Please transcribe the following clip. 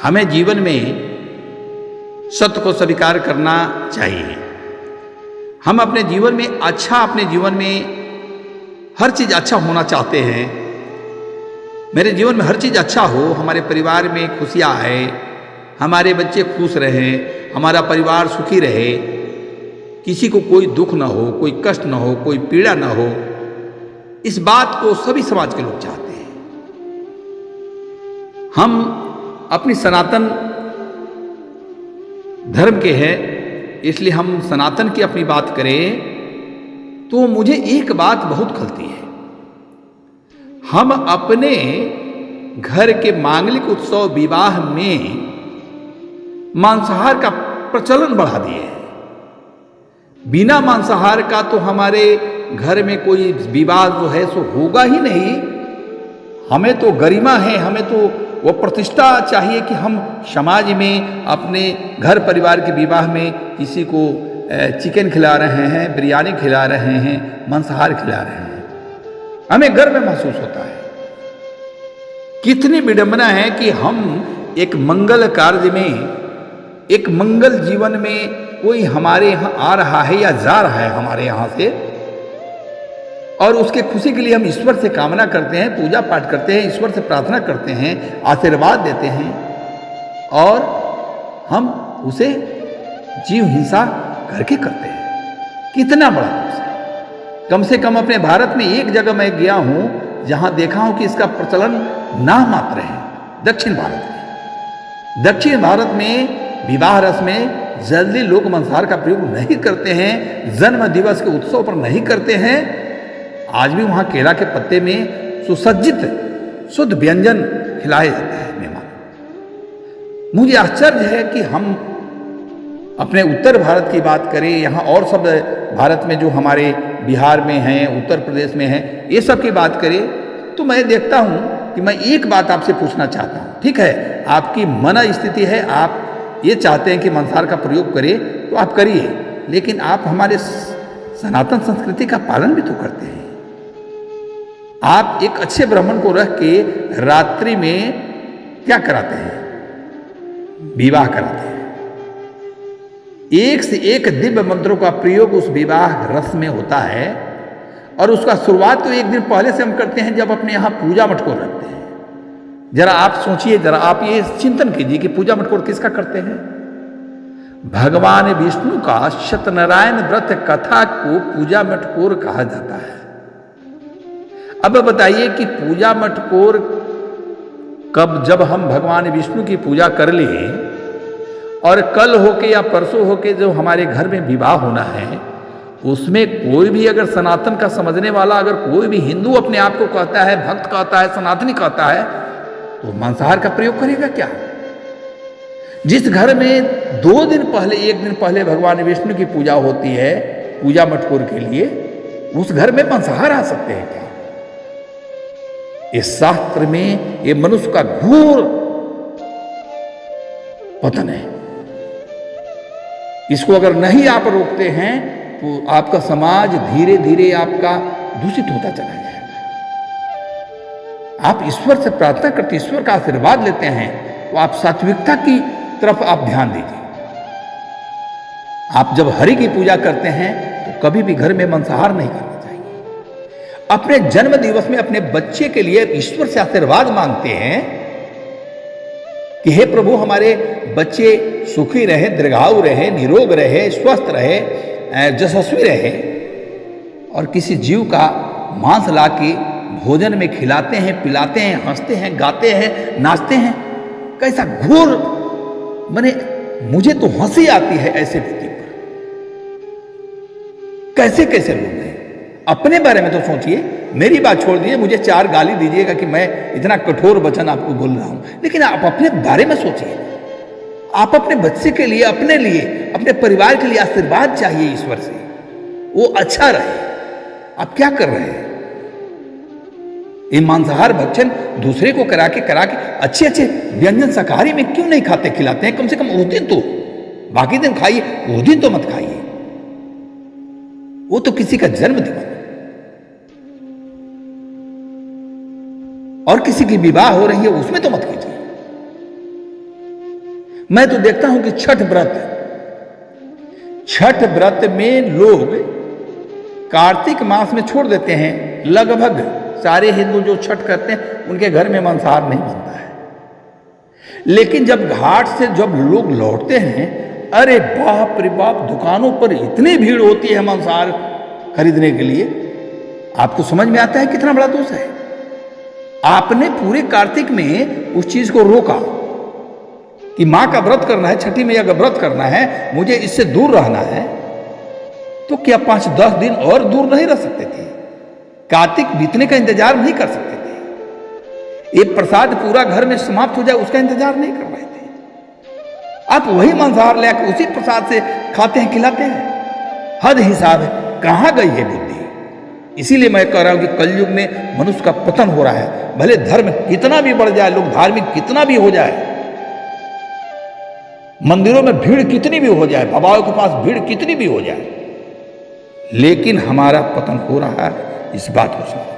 हमें जीवन में सत्य को स्वीकार करना चाहिए। हम अपने जीवन में अपने जीवन में हर चीज़ अच्छा होना चाहते हैं। मेरे जीवन में हर चीज़ अच्छा हो, हमारे परिवार में खुशियाँ आए, हमारे बच्चे खुश रहें, हमारा परिवार सुखी रहे, किसी को कोई दुख ना हो, कोई कष्ट ना हो, कोई पीड़ा ना हो। इस बात को सभी समाज के लोग चाहते हैं। हम अपनी सनातन धर्म के हैं, इसलिए हम सनातन की अपनी बात करें तो मुझे एक बात बहुत खलती है। हम अपने घर के मांगलिक उत्सव विवाह में मांसाहार का प्रचलन बढ़ा दिए हैं। बिना मांसाहार का तो हमारे घर में कोई विवाह जो है सो होगा ही नहीं। हमें तो गरिमा है, हमें तो वो प्रतिष्ठा चाहिए कि हम समाज में अपने घर परिवार के विवाह में किसी को चिकन खिला रहे हैं, बिरयानी खिला रहे हैं, मांसाहार खिला रहे हैं। हमें गर्व महसूस होता है। कितनी विडंबना है कि हम एक मंगल कार्य में, एक मंगल जीवन में कोई हमारे यहाँ आ रहा है या जा रहा है हमारे यहाँ से, और उसके खुशी के लिए हम ईश्वर से कामना करते हैं, पूजा पाठ करते हैं, ईश्वर से प्रार्थना करते हैं, आशीर्वाद देते हैं, और हम उसे जीव हिंसा करके करते हैं। कितना बड़ा दोष है। कम से कम अपने भारत में एक जगह मैं गया हूं जहां देखा हूं कि इसका प्रचलन नाम मात्र है। दक्षिण भारत में विवाह रस में जल्दी लोग मांसाहार का प्रयोग नहीं करते हैं, जन्म दिवस के उत्सव पर नहीं करते हैं। आज भी वहां केला के पत्ते में सुसज्जित शुद्ध व्यंजन खिलाए जाते हैं मेहमान। मुझे आश्चर्य है कि हम अपने उत्तर भारत की बात करें, यहाँ और सब भारत में जो हमारे बिहार में हैं, उत्तर प्रदेश में हैं, ये सब की बात करें तो मैं देखता हूँ कि मैं एक बात आपसे पूछना चाहता हूँ। ठीक है, आपकी मन स्थिति है, आप ये चाहते हैं कि मांसाहार का प्रयोग करें तो आप करिए, लेकिन आप हमारे सनातन संस्कृति का पालन भी तो करते हैं। आप एक अच्छे ब्राह्मण को रख के रात्रि में क्या कराते हैं? विवाह कराते हैं। एक से एक दिव्य मंत्रों का प्रयोग उस विवाह रस में होता है, और उसका शुरुआत तो एक दिन पहले से हम करते हैं जब अपने यहाँ पूजा मटकोर रखते हैं। जरा आप सोचिए, जरा आप ये चिंतन कीजिए कि पूजा मटकोर किसका करते हैं? भगवान विष्णु का सत्यनारायण व्रत कथा को पूजा मटकोर कहा जाता है। अब बताइए कि पूजा मटकोर कब, जब हम भगवान विष्णु की पूजा कर लें और कल होके या परसों होके जो हमारे घर में विवाह होना है, उसमें कोई भी अगर सनातन का समझने वाला, अगर कोई भी हिंदू अपने आप को कहता है, भक्त कहता है, सनातनी कहता है, तो मांसाहार का प्रयोग करेगा क्या? जिस घर में 2 दिन पहले, 1 दिन पहले भगवान विष्णु की पूजा होती है पूजा मटकोर के लिए, उस घर में मांसाहार आ सकते हैं क्या? इस शास्त्र में ये मनुष्य का घोर पतन है। इसको अगर नहीं आप रोकते हैं तो आपका समाज धीरे धीरे आपका दूषित होता चला जाएगा। आप ईश्वर से प्रार्थना करते, ईश्वर का आशीर्वाद लेते हैं, तो आप सात्विकता की तरफ आप ध्यान दीजिए। आप जब हरि की पूजा करते हैं तो कभी भी घर में मांसाहार नहीं करना चाहिए। अपने जन्म दिवस में अपने बच्चे के लिए ईश्वर से आशीर्वाद मांगते हैं कि हे प्रभु, हमारे बच्चे सुखी रहे, दीर्घायु रहे, निरोग रहे, स्वस्थ रहे, यशस्वी रहे, और किसी जीव का मांस लाके भोजन में खिलाते हैं, पिलाते हैं, हंसते हैं, गाते हैं, नाचते हैं। कैसा घोर, माने मुझे तो हंसी आती है ऐसे व्यक्ति पर। कैसे कैसे लोग हैं। अपने बारे में तो सोचिए, मेरी बात छोड़ दीजिए, मुझे 4 गाली दीजिएगा कि मैं इतना कठोर वचन आपको बोल रहा हूं, लेकिन आप अपने बारे में सोचिए। आप अपने बच्चे के लिए, अपने लिए, अपने परिवार के लिए आशीर्वाद चाहिए ईश्वर से, वो अच्छा रहे। आप क्या कर रहे हैं? ये मांसाहार भक्षण दूसरे को करा के अच्छे अच्छे व्यंजन शाकाहारी में क्यों नहीं खाते, खिलाते हैं? कम से कम उस दिन तो, बाकी दिन खाइए, उस दिन तो मत खाइए। वो तो किसी का जन्मदिन है, और किसी की विवाह हो रही है, उसमें तो मत कीजिए। मैं तो देखता हूं कि छठ व्रत में लोग कार्तिक मास में छोड़ देते हैं। लगभग सारे हिंदू जो छठ करते हैं उनके घर में मांसाहार नहीं बनता है। लेकिन जब घाट से जब लोग लौटते हैं, अरे बाप रे बाप, दुकानों पर इतनी भीड़ होती है मांसाहार खरीदने के लिए। आपको समझ में आता है कितना बड़ा दोष है। आपने पूरे कार्तिक में उस चीज को रोका कि मां का व्रत करना है, छठी मैया का व्रत करना है, मुझे इससे दूर रहना है, तो क्या 5-10 दिन और दूर नहीं रह सकते थे? कार्तिक बीतने का इंतजार नहीं कर सकते थे? ये प्रसाद पूरा घर में समाप्त हो जाए उसका इंतजार नहीं कर रहे थे? आप वही मांसाहार लेकर उसी प्रसाद से खाते हैं, खिलाते हैं। हद हिसाब है, कहां गई है बुद्धि? इसीलिए मैं कह रहा हूं कि कलयुग में मनुष्य का पतन हो रहा है। भले धर्म कितना भी बढ़ जाए, लोग धार्मिक कितना भी हो जाए, मंदिरों में भीड़ कितनी भी हो जाए, बाबाओं के पास भीड़ कितनी भी हो जाए, लेकिन हमारा पतन हो रहा है, इस बात को समझ।